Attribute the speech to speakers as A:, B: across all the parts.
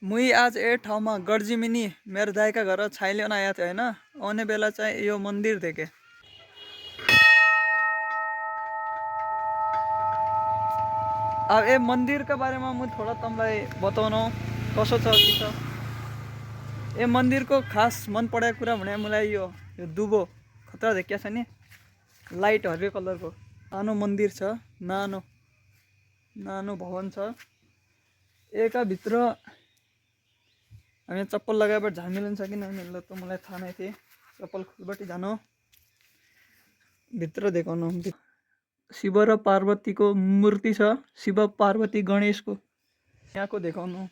A: मुई आज ए ठाउँमा गर्जिमिनी मेरो दाइका घर छाइलिन आएको थियो होइन। आउने बेला चाहिँ यो मन्दिर देखेँ। अब ए मंदिर के बारे में मैं थोड़ा तमलाई बताउनु कसो छ के छ। ए मंदिर को खास मन पड़ेको कुरा भने मलाई यो दुबो खतरा देखिया छ नि, लाइट हरियो कलर को सानो मंदिर छ, नानो नानो भवन छ। एका भित्र हामी चप्पल लगाएर झान मिल्छ कि नमिल्दो त मलाई थाहा नै थिए। चप्पल खोलबटी जानु भित्र देखाउनु। शिव र पार्वती को मूर्ति छ, शिव पार्वती गणेश को यहाँ को देखाउनु।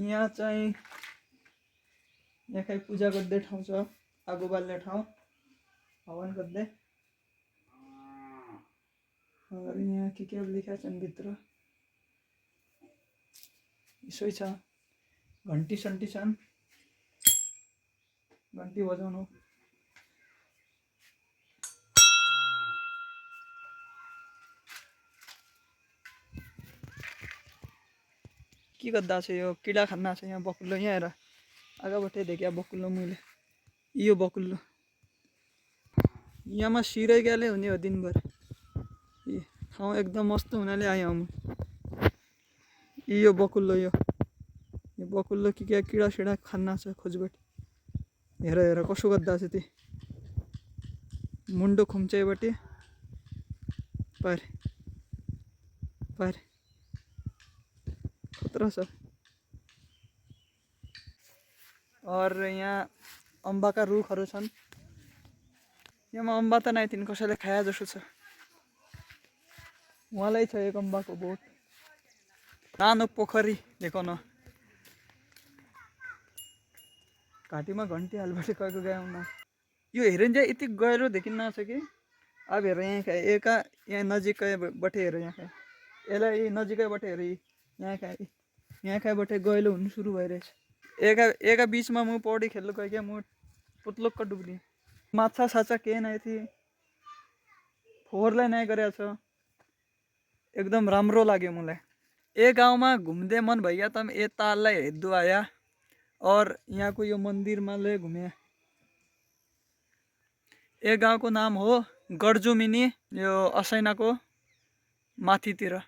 A: यहाँ चाहिँ यहाँ पूजा गर्दै ठाउँ छ, आगो बाल्ने ठाउँ, हवन गर्दै। और यहाँ के लेखा छन् भित्र यसै छ। घन्टी सन्टी छन्, घन्टी बजाउनु। के गर्दा छ यो किडा खाना छ यहाँ बकुल्लो। यहाँ हेर आगाबाटै देखिया बकुल्लो मैले। यो बकुल्लो यहाँमा सिराइगाले हुने हो दिनभर। ठाउँ एकदम मस्त हुनाले आयो म। यो बकुल्लो यो बकुल्लो के किडा सिडा खाना छ खोजबटी। हेर हेर कसो गर्दा छ ती मुन्डो खुम्चाइबटी पार पार खतरा छ। और यहाँ अम्बा का रुखहरू छन्। यहाँ अम्बा त नाइ थिइन, कसैले खाया जसो छ। उहाँलाई छ एक अम्बाको बोट। नानो पोखरी देखाउन। घाँटीमा घन्टी हालबटी गएको गए हुन। यो हेरिन्छ यति गहिरो देखिन्न छ कि। अब हेर यहाँ खाए एका यहाँ नजिकैबाट हेर यहाँ खाए यसलाई नजिकैबाट हेर यहाँ खाएबाट गहिलो हुनु सुरु भइरहेछ। एका बीचमा म पौडी खेल्नु गएँ, म पुत्लुक्क डुब्ने। माछा साछा के नै थिए, फोहोरलाई नै गरेको छ। एकदम राम्रो लाग्यो मलाई। ए गाउँमा घुम्दै मन भइया त ए ताललाई हेर्दु आया और यहाँ को यो मंदिर में ले घूमे। ए गाउँ को नाम हो गर्जुमिनी, यो असैना को माथितिर।